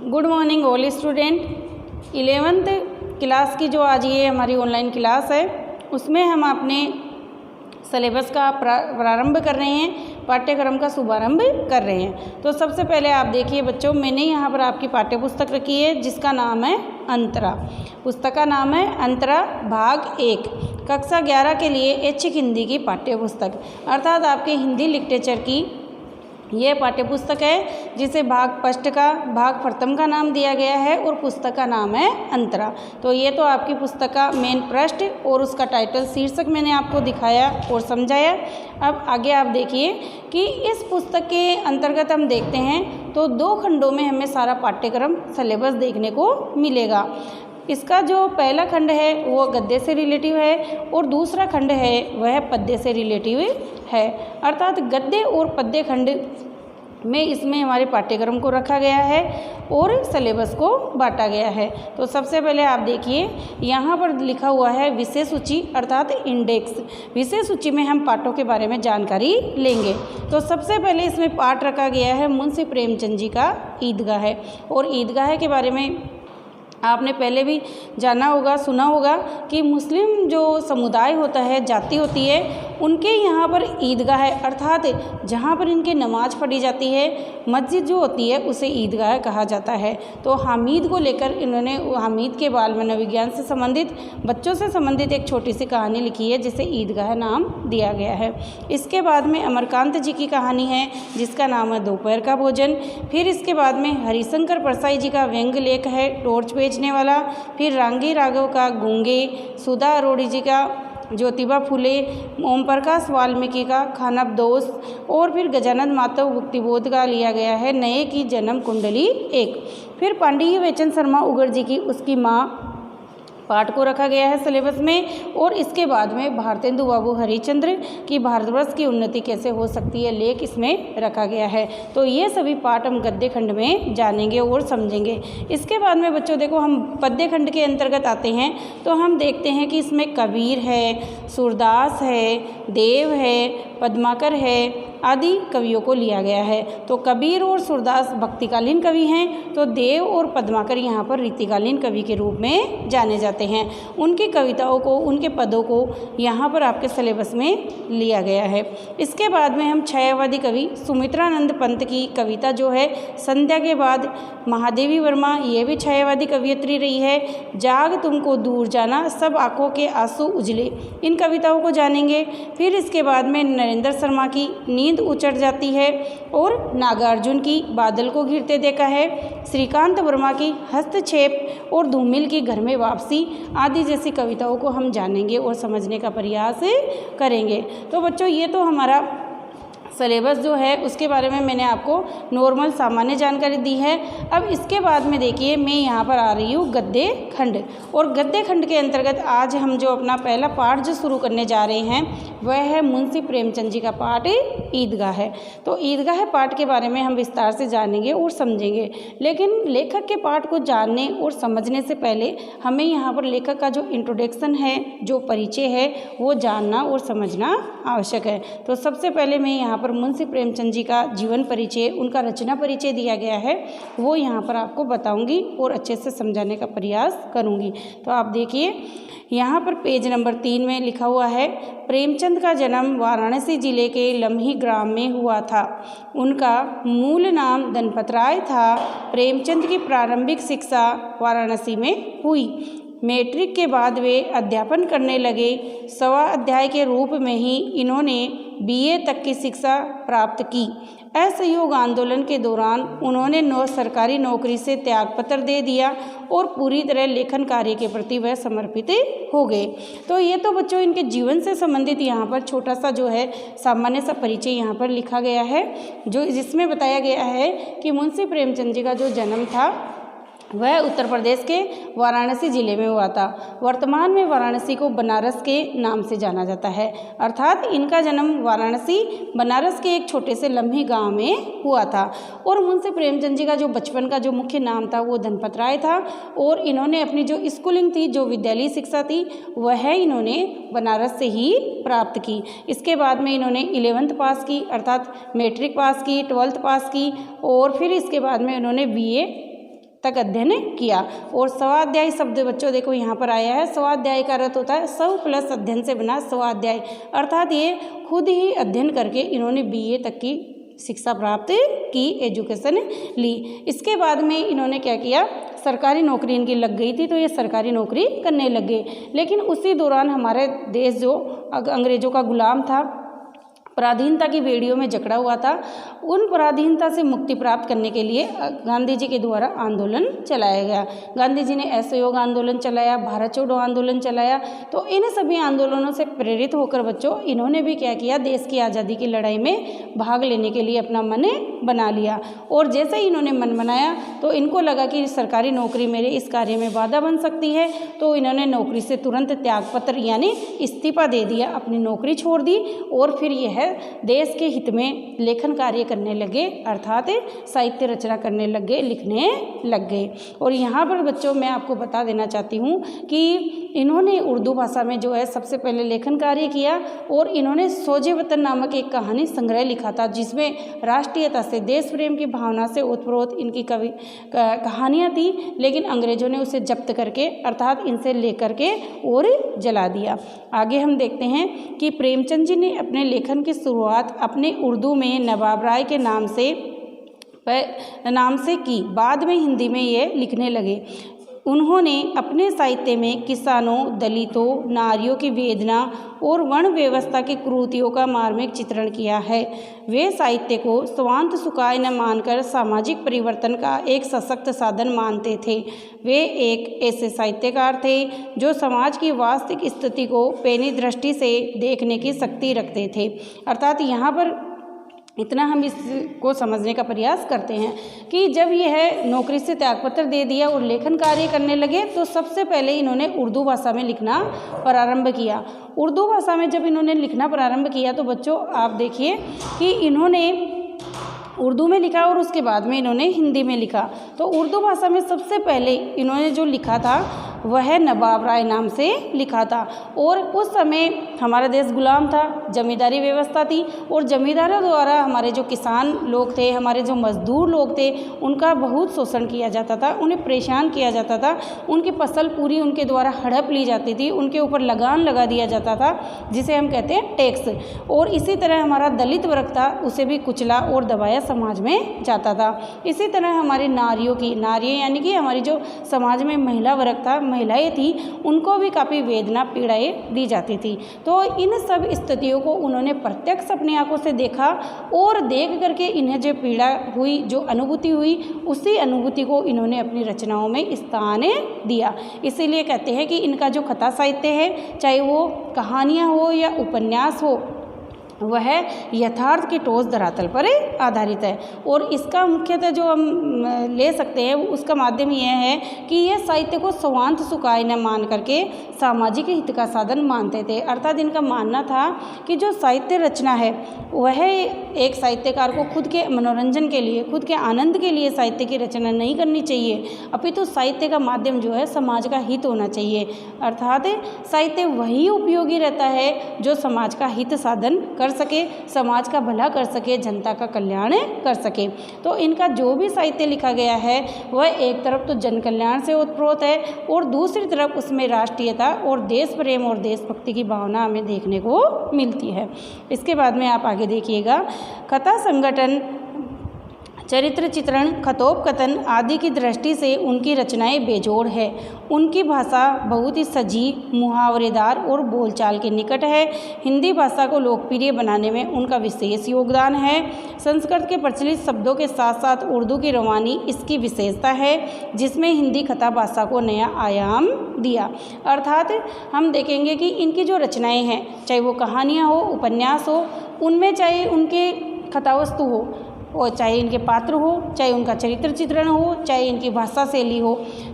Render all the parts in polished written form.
Good morning all student. 11th class की जो आज ये हमारी ऑनलाइन क्लास है उसमें हम अपने सिलेबस का प्रारंभ कर रहे हैं, पाठ्यक्रम का शुभारंभ कर रहे हैं। तो सबसे पहले आप देखिए बच्चों, मैंने यहाँ पर आपकी पाठ्य पुस्तक रखी है जिसका नाम है अंतरा। पुस्तक का नाम है अंतरा भाग 1, कक्षा 11 के लिए ऐच्छिक हिंदी की पाठ्य पुस्तक, अर्थात आपके हिंदी लिटरेचर की ये पाठ्य पुस्तक है जिसे भाग फर्स्ट का भाग प्रथम का नाम दिया गया है और पुस्तक का नाम है अंतरा। तो ये तो आपकी पुस्तक का मेन पृष्ठ और उसका टाइटल शीर्षक मैंने आपको दिखाया और समझाया। अब आगे आप देखिए कि इस पुस्तक के अंतर्गत हम देखते हैं तो 2 खंडों में हमें सारा पाठ्यक्रम सिलेबस देखने को मिलेगा। इसका जो पहला खंड है वो गद्य से रिलेटिव है और दूसरा खंड है वह पद्य से रिलेटिव है, अर्थात गद्य और पद्य खंड में इसमें हमारे पाठ्यक्रम को रखा गया है और सिलेबस को बांटा गया है। तो सबसे पहले आप देखिए यहाँ पर लिखा हुआ है विषय सूची अर्थात इंडेक्स। विषय सूची में हम पाठों के बारे में जानकारी लेंगे। तो सबसे पहले इसमें पाठ रखा गया है मुंशी प्रेमचंद जी का ईदगाह है, और ईदगाह के बारे में आपने पहले भी जाना होगा, सुना होगा कि मुस्लिम जो समुदाय होता है, जाति होती है, उनके यहाँ पर ईदगाह है, अर्थात जहाँ पर इनके नमाज पढ़ी जाती है, मस्जिद जो होती है उसे ईदगाह कहा जाता है। तो हामिद को लेकर इन्होंने हामिद के बाल मनोविज्ञान से संबंधित, बच्चों से संबंधित एक छोटी सी कहानी लिखी है जिसे ईदगाह नाम दिया गया है। इसके बाद में अमरकांत जी की कहानी है जिसका नाम है दोपहर का भोजन। फिर इसके बाद में हरिशंकर परसाई जी का व्यंग लेख है टॉर्च बेचने वाला। फिर रांगी राघव का गूंगे, सुधा अरोड़ी जी का ज्योतिबा फुले, ओम प्रकाश वाल्मीकि का खानबदोश, और फिर गजानंद माधव भक्तिबोध का लिया गया है नए की जन्म कुंडली 1। फिर पांडिय वेचन शर्मा उगर जी की उसकी माँ पाठ को रखा गया है सिलेबस में। और इसके बाद में भारतेंदु बाबू हरिश्चंद्र की भारतवर्ष की उन्नति कैसे हो सकती है लेख इसमें रखा गया है। तो ये सभी पाठ हम गद्य खंड में जानेंगे और समझेंगे। इसके बाद में बच्चों देखो, हम पद्य खंड के अंतर्गत आते हैं तो हम देखते हैं कि इसमें कबीर है, सूरदास है, देव है, पद्माकर है आदि कवियों को लिया गया है। तो कबीर और सूरदास भक्तिकालीन कवि हैं, तो देव और पद्माकर यहाँ पर रीतिकालीन कवि के रूप में जाने जाते हैं। उनकी कविताओं को, उनके पदों को यहाँ पर आपके सिलेबस में लिया गया है। इसके बाद में हम छायावादी कवि सुमित्रानंद पंत की कविता जो है संध्या के बाद, महादेवी वर्मा ये भी छायावादी कवियत्री रही है। जाग तुमको दूर जाना, सब आंखों के आंसू उजले, इन कविताओं को जानेंगे। फिर इसके बाद में नरेंद्र शर्मा की नींद उचट जाती है, और नागार्जुन की बादल को घिरते देखा है, श्रीकांत वर्मा की हस्तक्षेप और धूमिल की घर में वापसी आदि जैसी कविताओं को हम जानेंगे और समझने का प्रयास करेंगे। तो बच्चों ये तो हमारा सिलेबस जो है उसके बारे में मैंने आपको नॉर्मल सामान्य जानकारी दी है। अब इसके बाद में देखिए मैं यहाँ पर आ रही हूँ गद्य खंड, और गद्य खंड के अंतर्गत आज हम जो अपना पहला पाठ जो शुरू करने जा रहे हैं वह है मुंशी प्रेमचंद जी का पाठ ईदगाह है। तो ईदगाह पाठ के बारे में हम विस्तार से जानेंगे और समझेंगे, लेकिन लेखक के पाठ को जानने और समझने से पहले हमें यहाँ पर लेखक का जो इंट्रोडक्शन है, जो परिचय है, वो जानना और समझना आवश्यक है। तो सबसे पहले मैं यहाँ पर मुंशी प्रेमचंद जी का जीवन परिचय, उनका रचना परिचय दिया गया है, वो यहाँ पर आपको बताऊंगी और अच्छे से समझाने का प्रयास करूंगी। तो आप देखिए यहाँ पर पेज नंबर 3 में लिखा हुआ है, प्रेमचंद का जन्म वाराणसी जिले के लम्ही ग्राम में हुआ था। उनका मूल नाम धनपत राय था। प्रेमचंद की प्रारंभिक शिक्षा वाराणसी में हुई। मैट्रिक के बाद वे अध्यापन करने लगे। सवा अध्याय के रूप में ही इन्होंने बीए तक की शिक्षा प्राप्त की। असहयोग आंदोलन के दौरान उन्होंने सरकारी नौकरी से त्यागपत्र दे दिया और पूरी तरह लेखन कार्य के प्रति वह समर्पित हो गए। तो ये तो बच्चों इनके जीवन से संबंधित यहाँ पर छोटा सा जो है सामान्य सा परिचय यहाँ पर लिखा गया है, जो जिसमें बताया गया है कि मुंशी प्रेमचंद जी का जो जन्म था वह उत्तर प्रदेश के वाराणसी जिले में हुआ था। वर्तमान में वाराणसी को बनारस के नाम से जाना जाता है, अर्थात इनका जन्म वाराणसी बनारस के एक छोटे से लम्ही गांव में हुआ था। और मुंशी प्रेमचंद जी का जो बचपन का जो मुख्य नाम था वो धनपत राय था, और इन्होंने अपनी जो स्कूलिंग थी, जो विद्यालयी शिक्षा थी, वह इन्होंने बनारस से ही प्राप्त की। इसके बाद में इन्होंने 11th पास की, अर्थात मैट्रिक पास की, 12th पास की, और फिर इसके बाद में उन्होंने बीए तक अध्ययन किया। और स्वाध्याय शब्द बच्चों देखो यहाँ पर आया है। स्वाध्याय का अर्थ होता है स्व प्लस अध्ययन से बना स्वाध्याय, अर्थात ये खुद ही अध्ययन करके इन्होंने बीए तक की शिक्षा प्राप्त की, एजुकेशन ली। इसके बाद में इन्होंने क्या किया, सरकारी नौकरी इनकी लग गई थी तो ये सरकारी नौकरी करने लग गए। लेकिन उसी दौरान हमारे देश जो अंग्रेज़ों का गुलाम था, पराधीनता की बेड़ियों में जकड़ा हुआ था, उन पराधीनता से मुक्ति प्राप्त करने के लिए गांधी जी के द्वारा आंदोलन चलाया गया। गांधी जी ने असहयोग आंदोलन चलाया, भारत छोड़ो आंदोलन चलाया। तो इन सभी आंदोलनों से प्रेरित होकर बच्चों इन्होंने भी क्या किया, देश की आज़ादी की लड़ाई में भाग लेने के लिए अपना मन बना लिया। और जैसे ही इन्होंने मन बनाया तो इनको लगा कि सरकारी नौकरी मेरे इस कार्य में बाधा बन सकती है, तो इन्होंने नौकरी से तुरंत त्यागपत्र यानी इस्तीफा दे दिया, अपनी नौकरी छोड़ दी और फिर यह देश के हित में लेखन कार्य करने लगे, अर्थात साहित्य रचना करने लग गए, लिखने लग गए। और यहाँ पर बच्चों मैं आपको बता देना चाहती हूँ कि इन्होंने उर्दू भाषा में जो है सबसे पहले लेखन कार्य किया और इन्होंने सोजे वतन नामक एक कहानी संग्रह लिखा था, जिसमें राष्ट्रीयता से, देश प्रेम की भावना से ओतप्रोत इनकी कहानियाँ थी। लेकिन अंग्रेजों ने उसे जब्त करके अर्थात इनसे लेकर के और जला दिया। आगे हम देखते हैं कि प्रेमचंद जी ने अपने लेखन की शुरुआत अपने उर्दू में नवाब राय के नाम से की, बाद में हिंदी में ये लिखने लगे। उन्होंने अपने साहित्य में किसानों, दलितों, नारियों की वेदना और वर्ण व्यवस्था की क्रूतियों का मार्मिक चित्रण किया है। वे साहित्य को स्वांत सुखाय न मानकर सामाजिक परिवर्तन का एक सशक्त साधन मानते थे। वे एक ऐसे साहित्यकार थे जो समाज की वास्तविक स्थिति को पैनी दृष्टि से देखने की शक्ति रखते थे। अर्थात यहाँ पर इतना हम इसको समझने का प्रयास करते हैं कि जब यह नौकरी से त्यागपत्र दे दिया और लेखन कार्य करने लगे तो सबसे पहले इन्होंने उर्दू भाषा में लिखना प्रारंभ किया। उर्दू भाषा में जब इन्होंने लिखना प्रारंभ किया तो बच्चों आप देखिए कि इन्होंने उर्दू में लिखा और उसके बाद में इन्होंने हिंदी में लिखा। तो उर्दू भाषा में सबसे पहले इन्होंने जो लिखा था वह नवाब राय नाम से लिखा था। और उस समय हमारा देश गुलाम था, जमींदारी व्यवस्था थी और जमींदारों द्वारा हमारे जो किसान लोग थे, हमारे जो मजदूर लोग थे, उनका बहुत शोषण किया जाता था, उन्हें परेशान किया जाता था। उनकी फसल पूरी उनके द्वारा हड़प ली जाती थी, उनके ऊपर लगान लगा दिया जाता था जिसे हम कहते हैं टैक्स। और इसी तरह हमारा दलित वर्ग था, उसे भी कुचला और दबाया समाज में जाता था। इसी तरह हमारी नारियाँ यानी कि हमारी जो समाज में महिला वर्ग था, महिलाएं थी, उनको भी काफ़ी वेदना पीड़ाएं दी जाती थी। तो इन सब स्थितियों को उन्होंने प्रत्यक्ष अपनी आंखों से देखा और देख करके इन्हें जो पीड़ा हुई, जो अनुभूति हुई, उसी अनुभूति को इन्होंने अपनी रचनाओं में स्थान दिया। इसीलिए कहते हैं कि इनका जो कथा साहित्य है, चाहे वो कहानियाँ हो या उपन्यास हो, वह यथार्थ के ठोस धरातल पर आधारित है। और इसका मुख्यतः जो हम ले सकते हैं उसका माध्यम यह है कि यह साहित्य को स्वांत सुखाय न मान करके सामाजिक हित का साधन मानते थे। अर्थात इनका मानना था कि जो साहित्य रचना है वह एक साहित्यकार को खुद के मनोरंजन के लिए, खुद के आनंद के लिए साहित्य की रचना नहीं करनी चाहिए, अपितु साहित्य का माध्यम जो है समाज का हित होना चाहिए। अर्थात साहित्य वही उपयोगी रहता है जो समाज का हित साधन कर सके, समाज का भला कर सके, जनता का कल्याण कर सके। तो इनका जो भी साहित्य लिखा गया है वह एक तरफ तो जन कल्याण से ओतप्रोत है और दूसरी तरफ उसमें राष्ट्रीयता और देश प्रेम और देशभक्ति की भावना हमें देखने को मिलती है। इसके बाद में आप आगे देखिएगा, कथा संगठन, चरित्र चित्रण, कथोपकथन आदि की दृष्टि से उनकी रचनाएं बेजोड़ है। उनकी भाषा बहुत ही सजी, मुहावरेदार और बोलचाल के निकट है। हिंदी भाषा को लोकप्रिय बनाने में उनका विशेष योगदान है। संस्कृत के प्रचलित शब्दों के साथ साथ उर्दू की रवानी इसकी विशेषता है, जिसमें हिंदी कथा भाषा को नया आयाम दिया। अर्थात हम देखेंगे कि इनकी जो रचनाएँ हैं, चाहे वो कहानियाँ हो, उपन्यास हो, उनमें चाहे उनके कथावस्तु हो और चाहे इनके पात्र हो, चाहे उनका चरित्र चित्रण हो, चाहे इनकी भाषा शैली हो,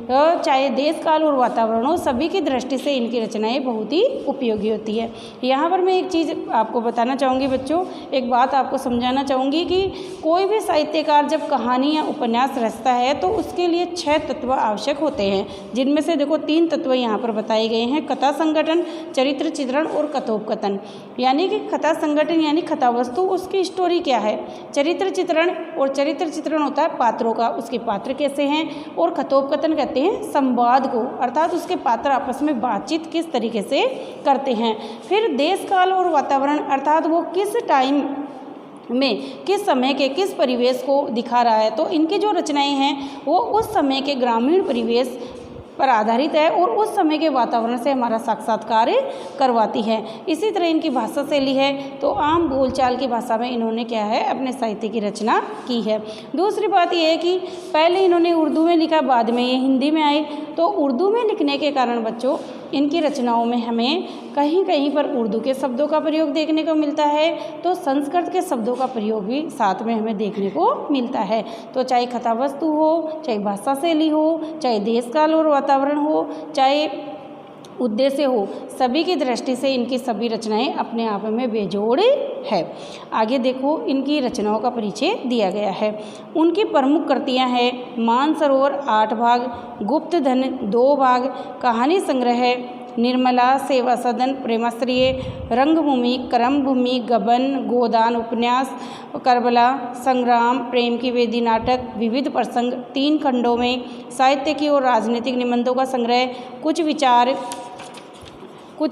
चाहे देश काल और वातावरण हो, सभी की दृष्टि से इनकी रचनाएं बहुत ही उपयोगी होती है। यहाँ पर मैं एक चीज़ आपको बताना चाहूँगी बच्चों, एक बात आपको समझाना चाहूँगी कि कोई भी साहित्यकार जब कहानी या उपन्यास रचता है तो उसके लिए 6 तत्व आवश्यक होते हैं, जिनमें से देखो 3 तत्व यहाँ पर बताए गए हैं, कथा संगठन, चरित्र चित्रण और कथोपकथन। यानी कि कथा संगठन यानी कथा वस्तु, उसकी स्टोरी क्या है, चरित्र चित्रण और चरित्र चित्रण होता है पात्रों का, उसके पात्र कैसे हैं, और कथोपकथन कहते हैं संवाद को, अर्थात उसके पात्र आपस में बातचीत किस तरीके से करते हैं। फिर देश काल और वातावरण, अर्थात वो किस टाइम में किस समय के किस परिवेश को दिखा रहा है। तो इनकी जो रचनाएं हैं वो उस समय के ग्रामीण परिवेश पर आधारित है और उस समय के वातावरण से हमारा साक्षात्कार करवाती है। इसी तरह इनकी भाषा शैली है, तो आम बोलचाल की भाषा में इन्होंने क्या है अपने साहित्य की रचना की है। दूसरी बात यह है कि पहले इन्होंने उर्दू में लिखा, बाद में ये हिंदी में आए। तो उर्दू में लिखने के कारण बच्चों इनकी रचनाओं में हमें कहीं कहीं पर उर्दू के शब्दों का प्रयोग देखने को मिलता है, तो संस्कृत के शब्दों का प्रयोग भी साथ में हमें देखने को मिलता है। तो चाहे कथावस्तु हो, चाहे भाषा शैली हो, चाहे देश काल और वातावरण हो, चाहे उद्देश्य हो, सभी की दृष्टि से इनकी सभी रचनाएं अपने आप में बेजोड़ है। आगे देखो इनकी रचनाओं का परिचय दिया गया है। उनकी प्रमुख कृतियां हैं मानसरोवर 8 भाग, गुप्त धन 2 भाग, कहानी संग्रह, निर्मला, सेवा सदन, प्रेमाश्रय, रंगभूमि, कर्मभूमि, गबन, गोदान, उपन्यास, करबला, संग्राम, प्रेम की वेदी नाटक, विविध प्रसंग, 3 खंडों में, साहित्य की और राजनीतिक निबंधों का संग्रह, कुछ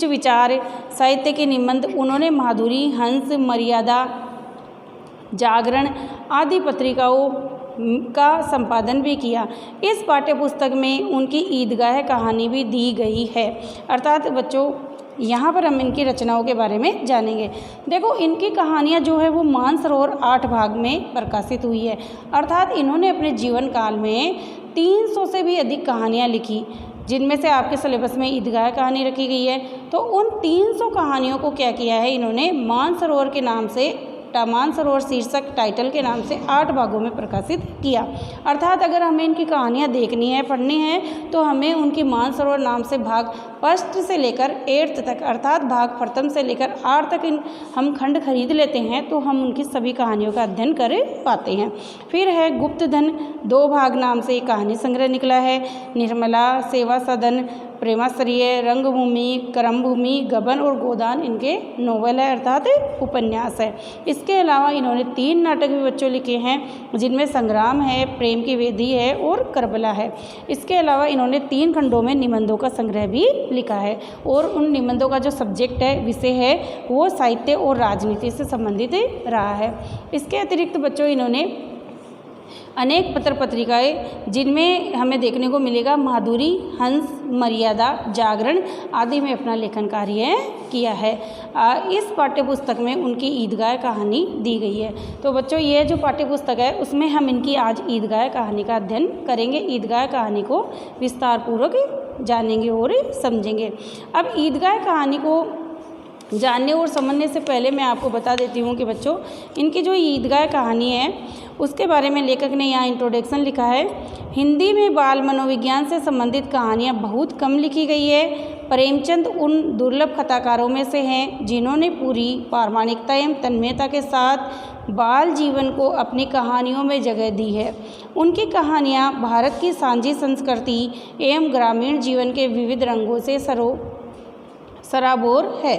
विचार साहित्य के निबंध। उन्होंने माधुरी, हंस, मर्यादा, जागरण आदि पत्रिकाओं का संपादन भी किया। इस पाठ्य पुस्तक में उनकी ईदगाह कहानी भी दी गई है। अर्थात बच्चों यहाँ पर हम इनकी रचनाओं के बारे में जानेंगे। देखो इनकी कहानियाँ जो है वो मानसरोवर 8 भाग में प्रकाशित हुई है। अर्थात इन्होंने अपने जीवन काल में 300 से भी अधिक कहानियाँ लिखी, जिनमें से आपके सिलेबस में ईदगाह कहानी रखी गई है। तो उन 300 कहानियों को क्या किया है इन्होंने मानसरोवर के नाम से, मानसरोवर शीर्षक टाइटल के नाम से 8 भागों में प्रकाशित किया। अर्थात अगर हमें इनकी कहानियाँ देखनी है, पढ़नी है, तो हमें उनकी मानसरोवर नाम से भाग 1 से लेकर 8 तक, अर्थात भाग प्रथम से लेकर 8 तक हम खंड खरीद लेते हैं तो हम उनकी सभी कहानियों का अध्ययन कर पाते हैं। फिर है गुप्त धन 2 भाग नाम से एक कहानी संग्रह निकला है। निर्मला, सेवा सदन, प्रेमाश्रय, रंगभूमि, कर्मभूमि, गबन और गोदान इनके नोवेल है, अर्थात उपन्यास है। इसके अलावा इन्होंने 3 नाटक भी बच्चों लिखे हैं, जिनमें संग्राम है, प्रेम की वेदी है और करबला है। इसके अलावा इन्होंने 3 खंडों में निबंधों का संग्रह भी लिखा है, और उन निबंधों का जो सब्जेक्ट है, विषय है, वो साहित्य और राजनीति से संबंधित रहा है। इसके अतिरिक्त बच्चों इन्होंने अनेक पत्र पत्रिकाएं, जिनमें हमें देखने को मिलेगा माधुरी, हंस, मर्यादा, जागरण आदि में अपना लेखन कार्य किया है। इस पाठ्यपुस्तक में उनकी ईदगाह कहानी दी गई है। तो बच्चों ये जो पाठ्यपुस्तक है उसमें हम इनकी आज ईदगाह कहानी का अध्ययन करेंगे। ईदगाह कहानी को विस्तार पूर्वक जानेंगे और समझेंगे। अब ईदगाह कहानी को जानने और समझने से पहले मैं आपको बता देती हूँ कि बच्चों इनकी जो ईदगाह कहानी है उसके बारे में लेखक ने यहाँ इंट्रोडक्शन लिखा है। हिंदी में बाल मनोविज्ञान से संबंधित कहानियाँ बहुत कम लिखी गई है। प्रेमचंद उन दुर्लभ कथाकारों में से हैं जिन्होंने पूरी प्रामाणिकता एवं तन्मयता के साथ बाल जीवन को अपनी कहानियों में जगह दी है। उनकी कहानियाँ भारत की सांझी संस्कृति एवं ग्रामीण जीवन के विविध रंगों से सराबोर है।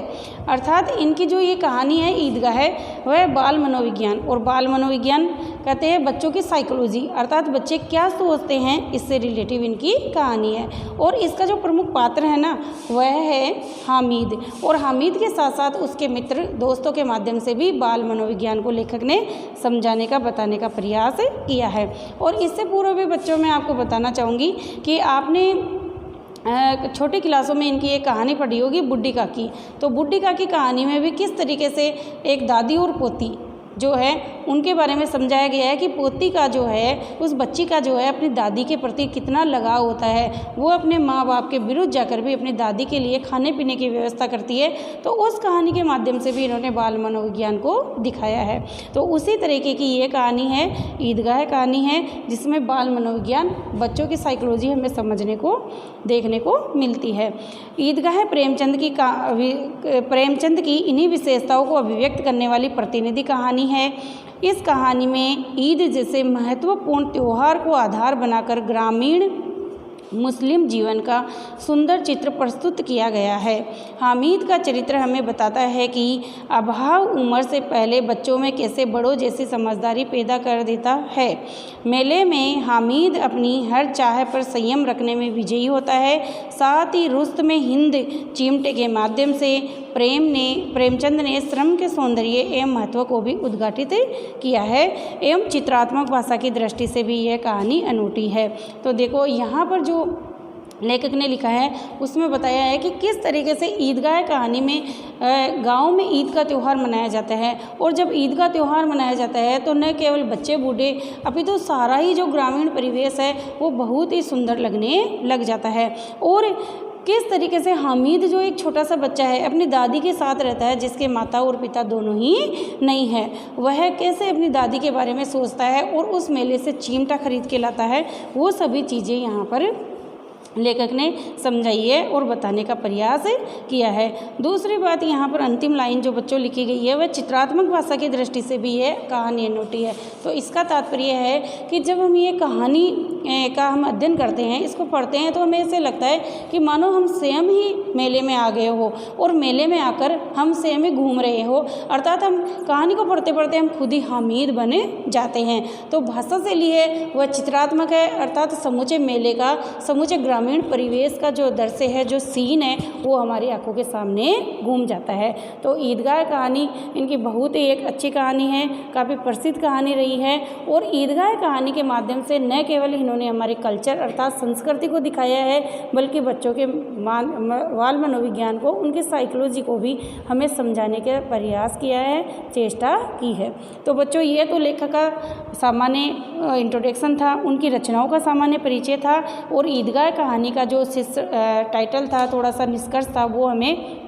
अर्थात इनकी जो ये कहानी है ईदगाह है वह बाल मनोविज्ञान, और बाल मनोविज्ञान कहते हैं बच्चों की साइकोलॉजी, अर्थात बच्चे क्या सोचते हैं इससे रिलेटिव इनकी कहानी है। और इसका जो प्रमुख पात्र है ना वह है हामिद, और हामिद के साथ साथ उसके मित्र दोस्तों के माध्यम से भी बाल मनोविज्ञान को लेखक ने समझाने का बताने का प्रयास किया है। और इससे पूर्व भी बच्चों मैं आपको बताना चाहूँगी कि आपने छोटी क्लासों में इनकी एक कहानी पढ़ी होगी बुड्ढी काकी। तो बुड्ढी काकी कहानी में भी किस तरीके से एक दादी और पोती जो है उनके बारे में समझाया गया है कि पोती का जो है उस बच्ची का जो है अपनी दादी के प्रति कितना लगाव होता है। वो अपने माँ बाप के विरुद्ध जाकर भी अपनी दादी के लिए खाने पीने की व्यवस्था करती है। तो उस कहानी के माध्यम से भी इन्होंने बाल मनोविज्ञान को दिखाया है। तो उसी तरीके की ये कहानी है, ईदगाह कहानी है, जिसमें बाल मनोविज्ञान बच्चों की साइकोलॉजी हमें समझने को देखने को मिलती है। ईदगाह प्रेमचंद की इन्हीं विशेषताओं को अभिव्यक्त करने वाली प्रतिनिधि कहानी है। इस कहानी में ईद जैसे महत्वपूर्ण त्यौहार को आधार बनाकर ग्रामीण मुस्लिम जीवन का सुंदर चित्र प्रस्तुत किया गया है। हामिद का चरित्र हमें बताता है कि अभाव उम्र से पहले बच्चों में कैसे बड़ों जैसी समझदारी पैदा कर देता है। मेले में हामिद अपनी हर चाह पर संयम रखने में विजयी होता है। साथ ही रुस्तम हिंद चिमटे के माध्यम से प्रेमचंद ने श्रम के सौंदर्य एवं महत्व को भी उद्घाटित किया है एवं चित्रात्मक भाषा की दृष्टि से भी यह कहानी अनूठी है। तो देखो यहाँ पर जो लेखक ने लिखा है उसमें बताया है कि किस तरीके से ईदगाह कहानी में गांव में ईद का त्यौहार मनाया जाता है। और जब ईद का त्यौहार मनाया जाता है तो न केवल बच्चे बूढ़े अपितु तो सारा ही जो ग्रामीण परिवेश है वो बहुत ही सुंदर लगने लग जाता है। और किस तरीके से हामिद जो एक छोटा सा बच्चा है अपनी दादी के साथ रहता है, जिसके माता और पिता दोनों ही नहीं है, वह कैसे अपनी दादी के बारे में सोचता है और उस मेले से चिमटा खरीद के लाता है, वो सभी चीज़ें यहाँ पर लेखक ने समझाई है और बताने का प्रयास किया है। दूसरी बात यहाँ पर अंतिम लाइन जो बच्चों लिखी गई है वह चित्रात्मक भाषा की दृष्टि से भी है कहानी अनूठी है। तो इसका तात्पर्य है कि जब हम ये कहानी का हम अध्ययन करते हैं, इसको पढ़ते हैं, तो हमें ऐसे लगता है कि मानो हम स्वयं ही मेले में आ गए हो और मेले में आकर हम स्वयं ही घूम रहे हो, अर्थात हम कहानी को पढ़ते पढ़ते हम खुद ही हामिद बने जाते हैं। तो भाषा से लिए वह चित्रात्मक है, अर्थात समूचे मेले का, समूचे ग्रामीण परिवेश का जो दृश्य है, जो सीन है, वो हमारी आंखों के सामने घूम जाता है। तो ईदगाह कहानी इनकी बहुत ही एक अच्छी कहानी है, काफ़ी प्रसिद्ध कहानी रही है। और ईदगाह कहानी के माध्यम से न केवल इन्होंने हमारे कल्चर अर्थात संस्कृति को दिखाया है, बल्कि बच्चों के बाल मनोविज्ञान को, उनकी साइकोलॉजी को भी हमें समझाने का प्रयास किया है, चेष्टा की है। तो बच्चों ये तो लेखक का सामान्य इंट्रोडक्शन था, उनकी रचनाओं का सामान्य परिचय था और ईदगाह कहानी का जो टाइटल था, थोड़ा सा निष्कर्ष था, वो हमें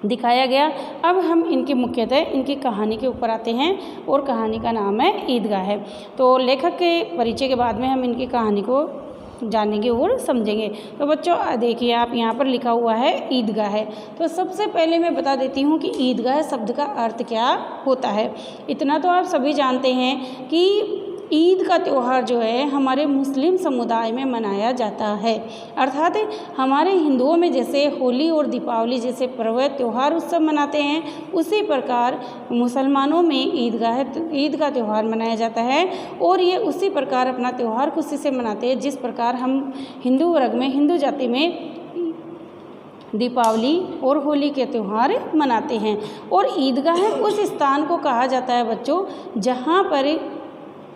दिखाया गया। अब हम इनकी मुख्यतः इनकी कहानी के ऊपर आते हैं और कहानी का नाम है ईदगाह है। तो लेखक के परिचय के बाद में हम इनकी कहानी को जानेंगे और समझेंगे। तो बच्चों देखिए आप यहाँ पर लिखा हुआ है ईदगाह है। तो सबसे पहले मैं बता देती हूँ कि ईदगाह शब्द का अर्थ क्या होता है। इतना तो आप सभी जानते हैं कि ईद का त्यौहार जो है हमारे मुस्लिम समुदाय में मनाया जाता है, अर्थात हमारे हिंदुओं में जैसे होली और दीपावली जैसे पर्व त्यौहार उत्सव मनाते हैं, उसी प्रकार मुसलमानों में ईद का त्यौहार मनाया जाता है। और ये उसी प्रकार अपना त्यौहार खुशी से मनाते हैं जिस प्रकार हम हिंदू वर्ग में, हिंदू जाति में दीपावली और होली के त्यौहार मनाते हैं। और ईदगाह उस स्थान को कहा जाता है बच्चों जहाँ पर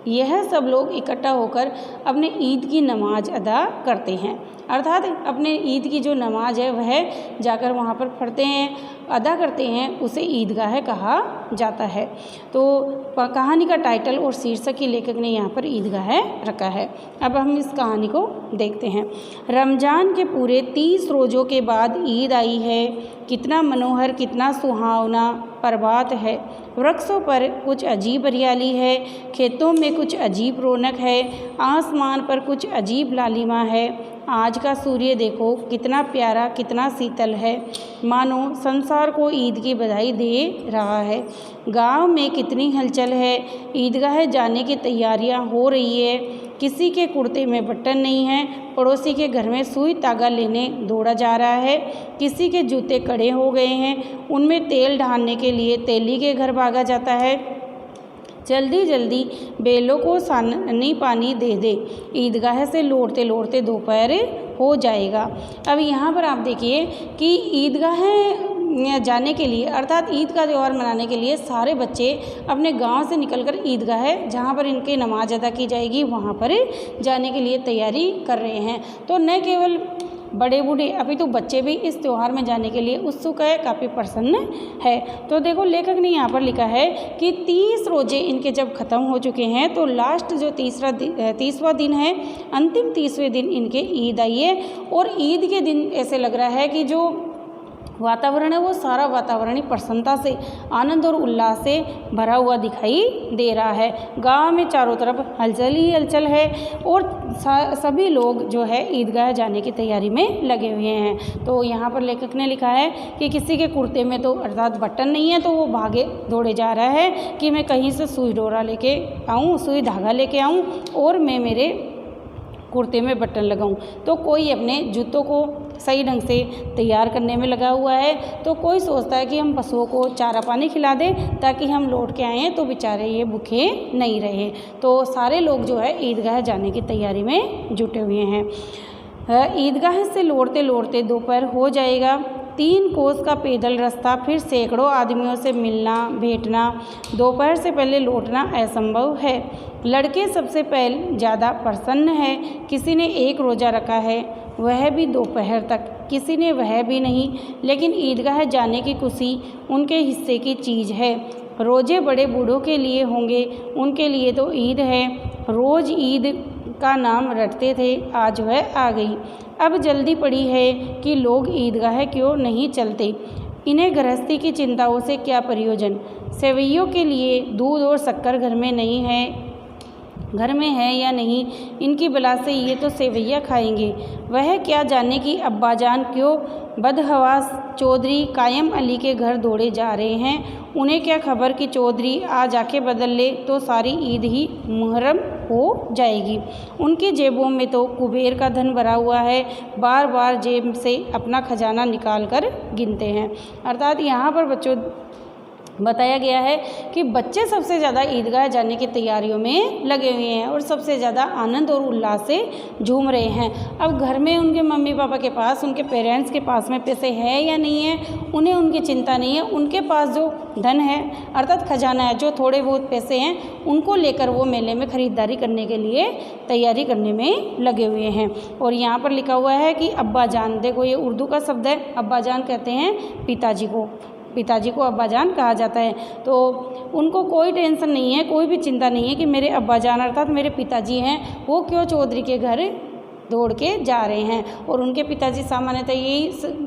यह सब लोग इकट्ठा होकर अपने ईद की नमाज अदा करते हैं, अर्थात अपने ईद की जो नमाज है वह जाकर वहाँ पर पढ़ते हैं, अदा करते हैं, उसे ईदगाह कहा जाता है। तो कहानी का टाइटल और शीर्षक की लेखक ने यहाँ पर ईदगाह रखा है। अब हम इस कहानी को देखते हैं। रमज़ान के पूरे 30 रोज़ों के बाद ईद आई है, कितना मनोहर, कितना सुहावना प्रभात है। वृक्षों पर कुछ अजीब हरियाली है, खेतों में कुछ अजीब रौनक है, आसमान पर कुछ अजीब लालिमा है। आज का सूर्य देखो कितना प्यारा, कितना शीतल है, मानो संसार को ईद की बधाई दे रहा है। गांव में कितनी हलचल है, ईदगाह जाने की तैयारियां हो रही है। किसी के कुर्ते में बटन नहीं है, पड़ोसी के घर में सुई तागा लेने दौड़ा जा रहा है। किसी के जूते कड़े हो गए हैं, उनमें तेल डालने के लिए तेली के घर भागा जाता है। जल्दी जल्दी बैलों को सानी पानी दे दे, ईदगाह से लौटते लौटते दोपहर हो जाएगा। अब यहाँ पर आप देखिए कि ईदगाह जाने के लिए अर्थात ईद का त्यौहार मनाने के लिए सारे बच्चे अपने गांव से निकलकर ईदगाह जहाँ पर इनकी नमाज अदा की जाएगी वहाँ पर जाने के लिए तैयारी कर रहे हैं। तो न केवल बड़े बूढ़े अभी तो बच्चे भी इस त्यौहार में जाने के लिए उत्सुक है, काफ़ी प्रसन्न है। तो देखो लेखक ने यहाँ पर लिखा है कि 30 रोजे इनके जब ख़त्म हो चुके हैं तो लास्ट जो 30वां दिन है, अंतिम 30वें दिन इनके ईद आई है। और ईद के दिन ऐसे लग रहा है कि जो वातावरण है वो सारा वातावरण ही प्रसन्नता से, आनंद और उल्लास से भरा हुआ दिखाई दे रहा है। गांव में चारों तरफ हलचल ही हलचल है और सभी लोग जो है ईदगाह जाने की तैयारी में लगे हुए हैं। तो यहाँ पर लेखक ने लिखा है कि किसी के कुर्ते में तो अर्थात बटन नहीं है, तो वो भागे दौड़े जा रहा है कि मैं कहीं से सुई डोरा लेके आऊँ, सुई धागा लेके आऊँ और मैं मेरे कुर्ते में बटन लगाऊं, तो कोई अपने जूतों को सही ढंग से तैयार करने में लगा हुआ है, तो कोई सोचता है कि हम पशुओं को चारा पानी खिला दें ताकि हम लौट के आएँ तो बेचारे ये भूखे नहीं रहे। तो सारे लोग जो है ईदगाह जाने की तैयारी में जुटे हुए हैं। ईदगाह से लौटते लौटते दोपहर हो जाएगा। 3 कोस का पैदल रास्ता, फिर सैकड़ों आदमियों से मिलना भेंटना, दोपहर से पहले लौटना असंभव है। लड़के सबसे पहले ज़्यादा प्रसन्न है। किसी ने 1 रोज़ा रखा है, वह भी दोपहर तक, किसी ने वह भी नहीं, लेकिन ईदगाह जाने की खुशी उनके हिस्से की चीज़ है। रोज़े बड़े बूढ़ों के लिए होंगे, उनके लिए तो ईद है। रोज़ ईद का नाम रटते थे, आज वह आ गई। अब जल्दी पड़ी है कि लोग ईदगाह क्यों नहीं चलते। इन्हें गृहस्थी की चिंताओं से क्या प्रयोजन। सेवैयों के लिए दूध और शक्कर घर में है या नहीं, इनकी बला से ये तो सेवैया खाएंगे। वह क्या जाने कि अब्बाजान क्यों बदहवास चौधरी कायम अली के घर दौड़े जा रहे हैं। उन्हें क्या खबर कि चौधरी आज आके बदल ले तो सारी ईद ही मुहर्रम हो जाएगी। उनकी जेबों में तो कुबेर का धन भरा हुआ है, बार बार जेब से अपना खजाना निकाल कर गिनते हैं। अर्थात यहाँ पर बच्चों बताया गया है कि बच्चे सबसे ज़्यादा ईदगाह जाने की तैयारियों में लगे हुए हैं और सबसे ज़्यादा आनंद और उल्लास से झूम रहे हैं। अब घर में उनके मम्मी पापा के पास, उनके पेरेंट्स के पास में पैसे है या नहीं है, उन्हें उनकी चिंता नहीं है। उनके पास जो धन है अर्थात खजाना है, जो थोड़े बहुत पैसे हैं, उनको लेकर वो मेले में ख़रीदारी करने के लिए तैयारी करने में लगे हुए हैं। और यहाँ पर लिखा हुआ है कि अब्बा जान, देखो ये उर्दू का शब्द है। अब्बा जान कहते हैं पिताजी को अब्बा जान कहा जाता है। तो उनको कोई टेंशन नहीं है, कोई भी चिंता नहीं है कि मेरे अब्बा जान अर्थात मेरे पिताजी हैं, वो क्यों चौधरी के घर दौड़ के जा रहे हैं। और उनके पिताजी सामान्यतः यही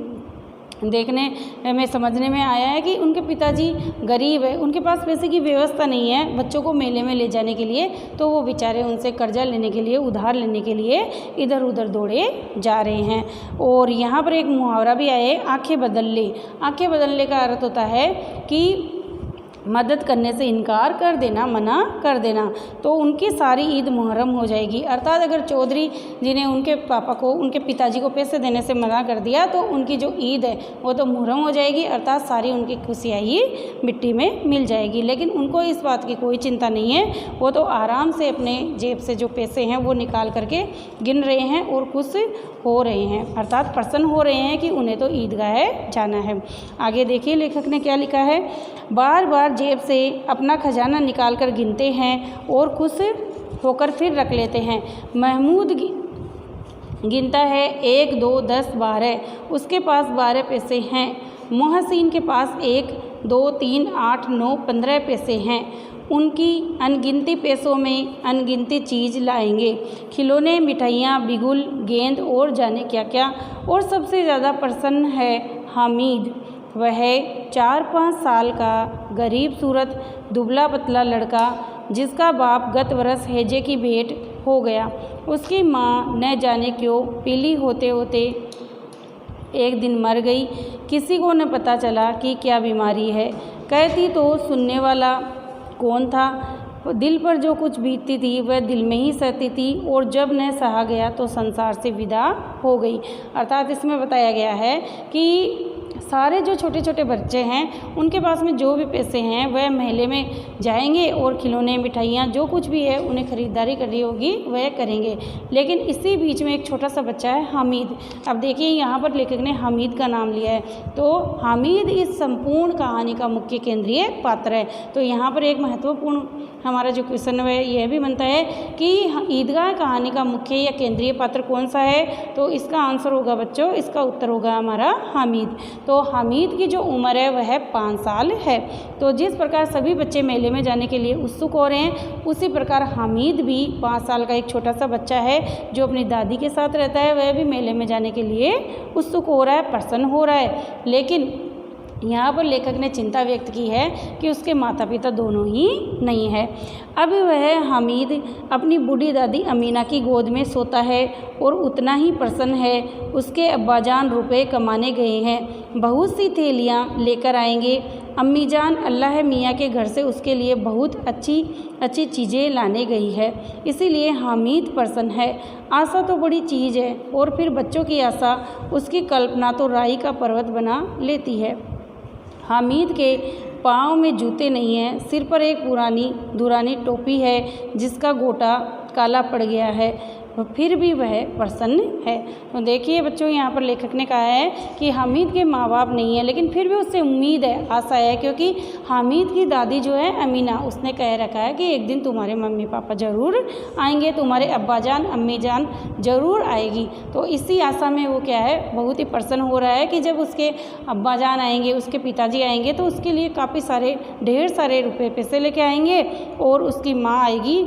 देखने में समझने में आया है कि उनके पिताजी गरीब है, उनके पास पैसे की व्यवस्था नहीं है बच्चों को मेले में ले जाने के लिए, तो वो बेचारे उनसे कर्जा लेने के लिए, उधार लेने के लिए इधर उधर दौड़े जा रहे हैं। और यहाँ पर एक मुहावरा भी आया है, आंखें बदल ले। आंखें बदलने का अर्थ होता है कि मदद करने से इनकार कर देना, मना कर देना, तो उनकी सारी ईद मुहर्रम हो जाएगी। अर्थात अगर चौधरी जी ने उनके पापा को, उनके पिताजी को पैसे देने से मना कर दिया तो उनकी जो ईद है वो तो मुहर्रम हो जाएगी, अर्थात सारी उनकी खुशियाँ ही मिट्टी में मिल जाएगी। लेकिन उनको इस बात की कोई चिंता नहीं है, वो तो आराम से अपने जेब से जो पैसे हैं वो निकाल करके गिन रहे हैं और खुश हो रहे हैं, अर्थात प्रसन्न हो रहे हैं कि उन्हें तो ईदगाह जाना है। आगे देखिए लेखक ने क्या लिखा है। बार बार जेब से अपना खजाना निकाल कर गिनते हैं और खुश होकर फिर रख लेते हैं। महमूद गिनता है 1 2 10 12, उसके पास 12 पैसे हैं। मोहसिन के पास 1 2 3 8 9 15 पैसे हैं। उनकी अनगिनती पैसों में अनगिनती चीज़ लाएंगे, खिलौने, मिठाइयाँ, बिगुल, गेंद और जाने क्या क्या। और सबसे ज़्यादा प्रसन्न है हामिद। वह 4-5 साल का गरीब सूरत दुबला पतला लड़का, जिसका बाप गत वर्ष हैजे की भेंट हो गया। उसकी माँ न जाने क्यों पीली होते होते एक दिन मर गई। किसी को न पता चला कि क्या बीमारी है। कहती तो सुनने वाला कौन था। दिल पर जो कुछ बीतती थी वह दिल में ही सहती थी, और जब न सहा गया तो संसार से विदा हो गई। अर्थात इसमें बताया गया है कि सारे जो छोटे छोटे बच्चे हैं उनके पास में जो भी पैसे हैं वह मेले में जाएंगे और खिलौने, मिठाइयाँ, जो कुछ भी है उन्हें ख़रीदारी करनी होगी वह करेंगे। लेकिन इसी बीच में एक छोटा सा बच्चा है हामिद। अब देखिए यहाँ पर लेखक ने हामिद का नाम लिया है, तो हामिद इस संपूर्ण कहानी का मुख्य केंद्रीय पात्र है। तो यहाँ पर एक महत्वपूर्ण हमारा जो क्वेश्चन है यह भी बनता है कि ईदगाह कहानी का मुख्य या केंद्रीय पात्र कौन सा है। तो इसका आंसर होगा बच्चों, इसका उत्तर होगा हमारा हामिद। तो हामिद की जो उम्र है वह 5 साल है। तो जिस प्रकार सभी बच्चे मेले में जाने के लिए उत्सुक हो रहे हैं, उसी प्रकार हामिद भी 5 साल का एक छोटा सा बच्चा है जो अपनी दादी के साथ रहता है, वह भी मेले में जाने के लिए उत्सुक हो रहा है, प्रसन्न हो रहा है। लेकिन यहाँ पर लेखक ने चिंता व्यक्त की है कि उसके माता पिता दोनों ही नहीं है। अब वह हामिद अपनी बूढ़ी दादी अमीना की गोद में सोता है और उतना ही प्रसन्न है। उसके अब्बाजान रुपए कमाने गए हैं, बहुत सी थैलियाँ लेकर आएंगे। अम्मी जान अल्लाह मियाँ के घर से उसके लिए बहुत अच्छी अच्छी चीज़ें लाने गई है, इसीलिए हामिद प्रसन्न है। आशा तो बड़ी चीज़ है, और फिर बच्चों की आशा, उसकी कल्पना तो राई का पर्वत बना लेती है। हामिद के पाँव में जूते नहीं हैं, सिर पर एक पुरानी दुरानी टोपी है जिसका गोटा काला पड़ गया है, फिर भी वह प्रसन्न है। तो देखिए बच्चों, यहाँ पर लेखक ने कहा है कि हामिद के माँ बाप नहीं है, लेकिन फिर भी उससे उम्मीद है, आशा है, क्योंकि हामिद की दादी जो है अमीना, उसने कह रखा है कि एक दिन तुम्हारे मम्मी पापा ज़रूर आएंगे, तुम्हारे अब्बाजान अम्मी जान ज़रूर आएगी। तो इसी आशा में वो क्या है, बहुत ही प्रसन्न हो रहा है कि जब उसके अब्बाजान आएंगे, उसके पिताजी आएंगे, तो उसके लिए काफ़ी सारे ढेर सारे रुपये पैसे लेके आएंगे, और उसकी माँ आएगी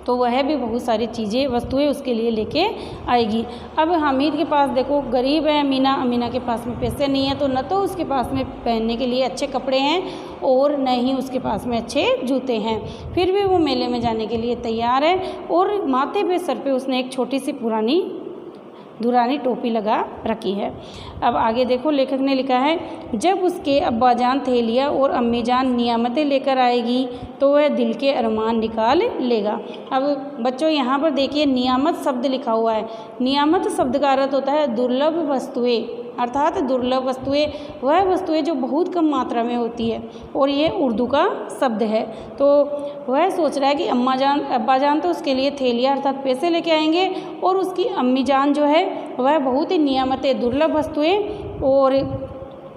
तो वह भी बहुत सारी चीज़ें वस्तुएं उसके लिए लेके आएगी। अब हामिद के पास देखो गरीब है अमीना, अमीना के पास में पैसे नहीं है, तो न तो उसके पास में पहनने के लिए अच्छे कपड़े हैं और न ही उसके पास में अच्छे जूते हैं, फिर भी वो मेले में जाने के लिए तैयार है, और माथे पे सर पे उसने एक छोटी सी पुरानी दुरानी टोपी लगा रखी है। अब आगे देखो, लेखक ने लिखा है, जब उसके अब्बाजान थैलियाँ और अम्मीजान नियामतें लेकर आएगी तो वह दिल के अरमान निकाल लेगा। अब बच्चों यहाँ पर देखिए नियामत शब्द लिखा हुआ है। नियामत शब्द का अर्थ होता है दुर्लभ वस्तुएं, अर्थात दुर्लभ वस्तुएं वह वस्तुएं जो बहुत कम मात्रा में होती है, और ये उर्दू का शब्द है। तो वह सोच रहा है कि अब्बा जान तो उसके लिए थैलियाँ अर्थात पैसे लेके आएंगे, और उसकी अम्मी जान जो है वह बहुत ही नियामतें दुर्लभ वस्तुएं और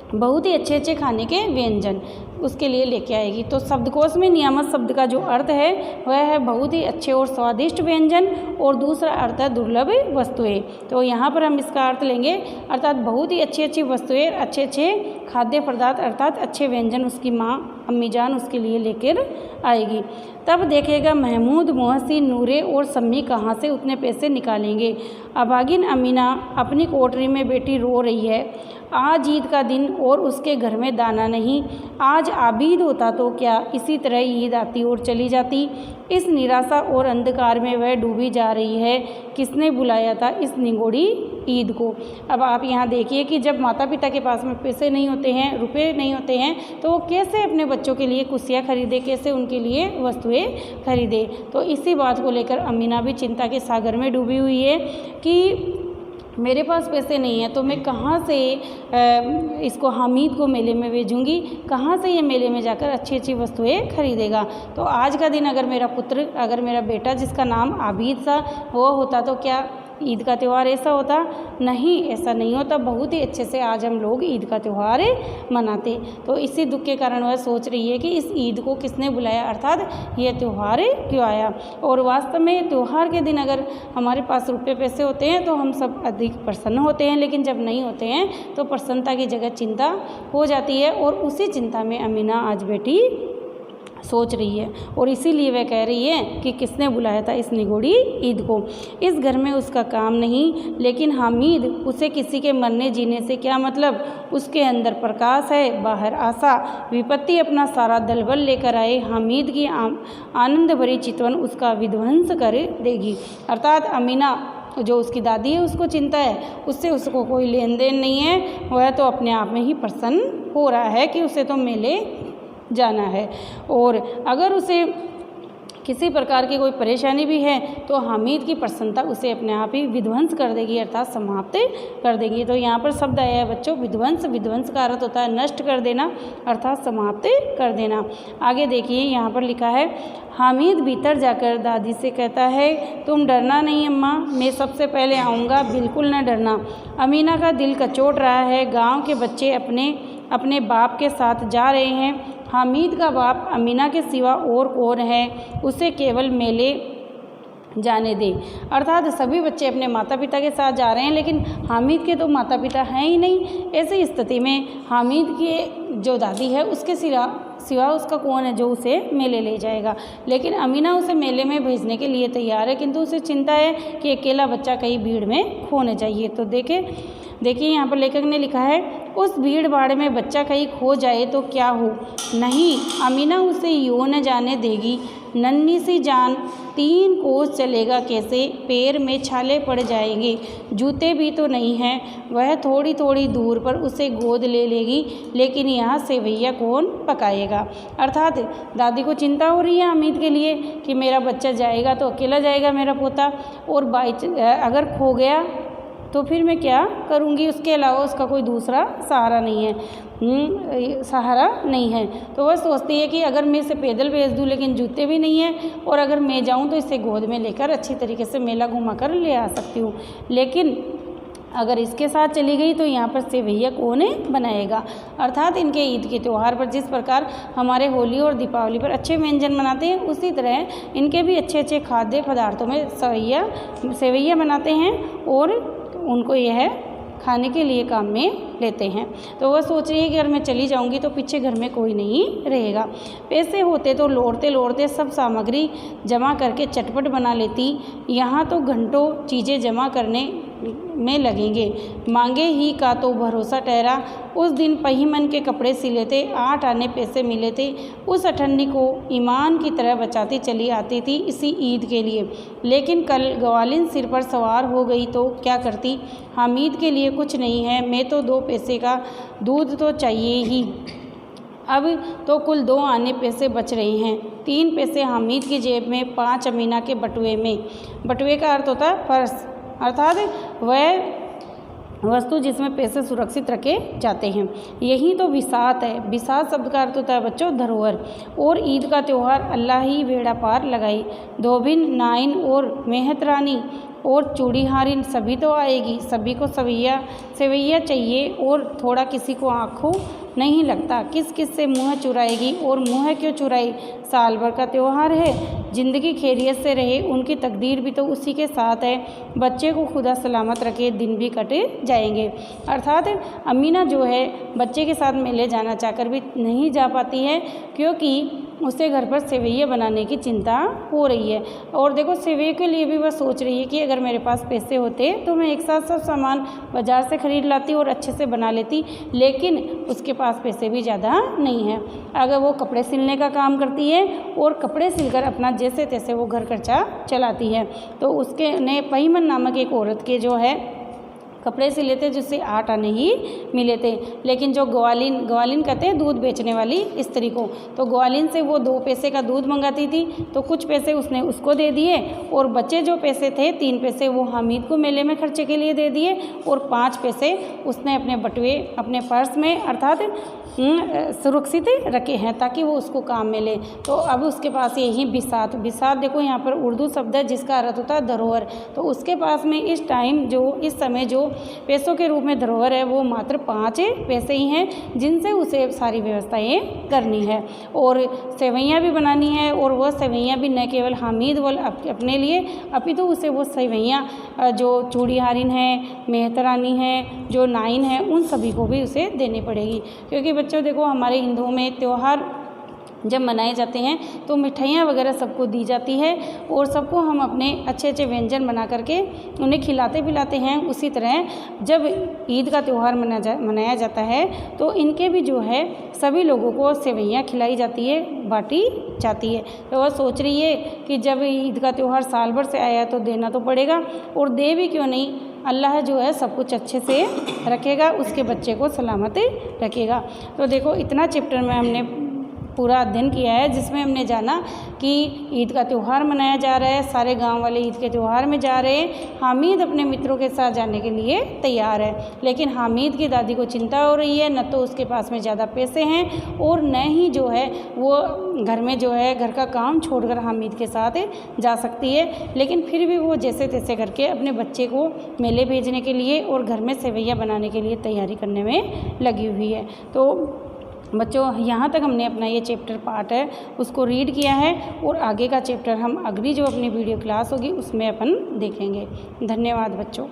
बहुत ही अच्छे अच्छे खाने के व्यंजन उसके लिए लेके आएगी। तो शब्दकोश में नियामत शब्द का जो अर्थ है वह है बहुत ही अच्छे और स्वादिष्ट व्यंजन, और दूसरा अर्थ है दुर्लभ वस्तुएं। तो यहाँ पर हम इसका अर्थ लेंगे, अर्थात बहुत ही अच्छी अच्छी वस्तुएं, अच्छे अच्छे खाद्य पदार्थ अर्थात अच्छे व्यंजन उसकी माँ अम्मी जान उसके लिए लेकर आएगी। तब देखेगा महमूद, मोहसिन, नूरे और सम्मी कहाँ से उतने पैसे निकालेंगे। अभागिन अमीना अपनी कोठरी में बैठी रो रही है। आज ईद का दिन और उसके घर में दाना नहीं। आज आबीद होता तो क्या इसी तरह ईद आती और चली जाती। इस निराशा और अंधकार में वह डूबी जा रही है। किसने बुलाया था इस निगोड़ी ईद को। अब आप यहाँ देखिए कि जब माता पिता के पास में पैसे नहीं होते हैं, रुपए नहीं होते हैं, तो वो कैसे अपने बच्चों के लिए कुर्सियाँ खरीदे, कैसे उनके लिए वस्तुएं खरीदे। तो इसी बात को लेकर अमीना भी चिंता के सागर में डूबी हुई है कि मेरे पास पैसे नहीं है तो मैं कहाँ से इसको हामिद को मेले में भेजूँगी, कहाँ से ये मेले में जाकर अच्छी अच्छी वस्तुएं खरीदेगा। तो आज का दिन अगर मेरा पुत्र, अगर मेरा बेटा जिसका नाम आबिद था वो होता तो क्या ईद का त्यौहार ऐसा होता? नहीं, ऐसा नहीं होता। बहुत ही अच्छे से आज हम लोग ईद का त्यौहार मनाते। तो इसी दुख के कारण वह सोच रही है कि इस ईद को किसने बुलाया, अर्थात ये त्यौहार क्यों आया। और वास्तव में त्यौहार के दिन अगर हमारे पास रुपये पैसे होते हैं तो हम सब अधिक प्रसन्न होते हैं, लेकिन जब नहीं होते हैं तो प्रसन्नता की जगह चिंता हो जाती है। और उसी चिंता में अमीना आज बेटी सोच रही है, और इसीलिए वह कह रही है कि किसने बुलाया था इस निगोड़ी ईद को। इस घर में उसका काम नहीं, लेकिन हामिद, उसे किसी के मरने जीने से क्या मतलब। उसके अंदर प्रकाश है, बाहर आशा। विपत्ति अपना सारा दलबल लेकर आए, हामिद की आनंद भरी चितवन उसका विध्वंस कर देगी। अर्थात अमीना जो उसकी दादी है उसको चिंता है, उससे उसको कोई लेन देन नहीं है। वह तो अपने आप में ही प्रसन्न हो रहा है कि उसे तो मेले जाना है, और अगर उसे किसी प्रकार की कोई परेशानी भी है तो हामिद की प्रसन्नता उसे अपने आप ही विध्वंस कर देगी, अर्थात समाप्त कर देगी। तो यहाँ पर शब्द आया है बच्चों विध्वंस। विध्वंस का अर्थ होता है नष्ट कर देना, अर्थात समाप्त कर देना। आगे देखिए यहाँ पर लिखा है, हामिद भीतर जाकर दादी से कहता है, तुम डरना नहीं अम्मा, मैं सबसे पहले आऊँगा, बिल्कुल न डरना। अमीना का दिल कचोट रहा है। गाँव के बच्चे अपने बाप के साथ जा रहे हैं। हामिद का बाप अमीना के सिवा और कौन है, उसे केवल मेले जाने दे। अर्थात सभी बच्चे अपने माता पिता के साथ जा रहे हैं, लेकिन हामिद के तो माता पिता हैं ही नहीं। ऐसी स्थिति में हामिद की जो दादी है उसके सिवा उसका कौन है जो उसे मेले ले जाएगा। लेकिन अमीना उसे मेले में भेजने के लिए तैयार है, किंतु उसे चिंता है कि अकेला बच्चा कहीं भीड़ में खो न जाइए। तो देखिए यहाँ पर लेखक ने लिखा है, उस भीड़ भाड़ में बच्चा कहीं खो जाए तो क्या हो, नहीं अमीना उसे यूँ न जाने देगी। नन्ही सी जान 3 कोस चलेगा कैसे, पैर में छाले पड़ जाएंगे, जूते भी तो नहीं हैं। वह थोड़ी थोड़ी दूर पर उसे गोद ले लेगी, लेकिन यहाँ सेवैया कौन पकाएगा। अर्थात दादी को चिंता हो रही है हामिद के लिए कि मेरा बच्चा जाएगा तो अकेला जाएगा मेरा पोता, और अगर खो गया तो फिर मैं क्या करूँगी, उसके अलावा उसका कोई दूसरा सहारा नहीं है। तो वह सोचती है कि अगर मैं इसे पैदल भेज दूँ लेकिन जूते भी नहीं हैं, और अगर मैं जाऊँ तो इसे गोद में लेकर अच्छी तरीके से मेला घुमा कर ले आ सकती हूँ, लेकिन अगर इसके साथ चली गई तो यहाँ पर सेवैया कौन बनाएगा। अर्थात इनके ईद के त्यौहार पर जिस प्रकार हमारे होली और दीपावली पर अच्छे व्यंजन बनाते हैं, उसी तरह इनके भी अच्छे अच्छे खाद्य पदार्थों में सेवैया बनाते हैं और उनको यह खाने के लिए काम में लेते हैं। तो वह सोच रही है कि अगर मैं चली जाऊंगी तो पीछे घर में कोई नहीं रहेगा। पैसे होते तो लौटते लौटते सब सामग्री जमा करके चटपट बना लेती, यहाँ तो घंटों चीज़ें जमा करने में लगेंगे। मांगे ही का तो भरोसा ठहरा, उस दिन पहिमन के कपड़े सिले थे, 8 आने पैसे मिले थे। उस अठन्नी को ईमान की तरह बचाती चली आती थी इसी ईद के लिए, लेकिन कल ग्वालिन सिर पर सवार हो गई तो क्या करती। हामिद के लिए कुछ नहीं है, मैं तो 2 पैसे का दूध तो चाहिए ही। अब तो कुल 2 आने पैसे बच रहे हैं, 3 पैसे हामिद की जेब में, 5 अमीना के बटुए में। बटुए का अर्थ होता है पर्स, अर्थात वह वस्तु जिसमें पैसे सुरक्षित रखे जाते हैं। यही तो बिसात है। बिसात शब्द का अर्थ होता है बच्चों धरोहर। और ईद का त्यौहार अल्लाह ही बेड़ा पार लगाई। धोबिन, नाइन और मेहतरानी और चूड़ीहारिन सभी तो आएगी, सभी को सेवैया चाहिए, और थोड़ा किसी को आँखों नहीं लगता। किस किस से मुँह चुराएगी, और मुँह क्यों चुराई, साल भर का त्यौहार है। ज़िंदगी खैरियत से रहे, उनकी तकदीर भी तो उसी के साथ है। बच्चे को खुदा सलामत रखे, दिन भी कटे जाएंगे। अर्थात अमीना जो है बच्चे के साथ मेले जाना चाहकर भी नहीं जा पाती है, क्योंकि उसे घर पर सेवैया बनाने की चिंता हो रही है। और देखो सेवैया के लिए भी वह सोच रही है कि अगर मेरे पास पैसे होते तो मैं एक साथ सब सामान बाज़ार से ख़रीद लाती और अच्छे से बना लेती, लेकिन उसके पास पैसे भी ज़्यादा नहीं है। अगर वो कपड़े सिलने का काम करती है और कपड़े सिलकर अपना जैसे तैसे वो घर खर्चा चलाती है, तो उसके ने पहिमन नामक एक औरत के जो है कपड़े सिले थे जिससे 8 आने ही मिले थे। लेकिन जो ग्वालिन कहते हैं दूध बेचने वाली स्त्री को, तो ग्वालिन से वो 2 पैसे का दूध मंगाती थी, तो कुछ पैसे उसने उसको दे दिए, और बचे जो पैसे थे 3 पैसे वो हामिद को मेले में खर्चे के लिए दे दिए, और 5 पैसे उसने अपने बटुए अपने पर्स में अर्थात सुरक्षित रखे हैं ताकि वो उसको काम में ले। तो अब उसके पास यही बिसात देखो यहाँ पर उर्दू शब्द है जिसका अर्थ होता है धरोहर। तो उसके पास में इस समय जो पैसों के रूप में धरोहर है वो मात्र 5 पैसे ही हैं, जिनसे उसे सारी व्यवस्थाएं करनी है और सेवैयाँ भी बनानी है। और वह सेवैयाँ भी न केवल हामिद अपने लिए, अपितु उसे वो सेवैयाँ जो चूड़ीहारिन है, मेहतरानी है, जो नाइन है, उन सभी को भी उसे देनी पड़ेगी। क्योंकि बच्चों देखो हमारे हिंदुओं में त्यौहार जब मनाए जाते हैं तो मिठाइयाँ वगैरह सबको दी जाती है और सबको हम अपने अच्छे अच्छे व्यंजन बना करके उन्हें खिलाते पिलाते हैं। उसी तरह जब ईद का त्यौहार मनाया जाता है तो इनके भी जो है सभी लोगों को सेवैयाँ खिलाई जाती है, बांटी जाती है। तो वह सोच रही है कि जब ईद का त्यौहार साल भर से आया तो देना तो पड़ेगा, और दे भी क्यों नहीं, अल्लाह जो है सब कुछ अच्छे से रखेगा, उसके बच्चे को सलामत रखेगा। तो देखो इतना चैप्टर में हमने पूरा अध्ययन किया है जिसमें हमने जाना कि ईद का त्यौहार मनाया जा रहा है, सारे गांव वाले ईद के त्यौहार में जा रहे हैं। हामिद अपने मित्रों के साथ जाने के लिए तैयार है, लेकिन हामिद की दादी को चिंता हो रही है, न तो उसके पास में ज़्यादा पैसे हैं और न ही जो है वो घर में जो है घर का काम छोड़कर हामिद के साथ जा सकती है। लेकिन फिर भी वो जैसे तैसे करके अपने बच्चे को मेले भेजने के लिए और घर में सेवैयाँ बनाने के लिए तैयारी करने में लगी हुई है। तो बच्चों यहाँ तक हमने अपना ये चैप्टर पार्ट है उसको रीड किया है, और आगे का चैप्टर हम अगली जो अपनी वीडियो क्लास होगी उसमें अपन देखेंगे। धन्यवाद बच्चों।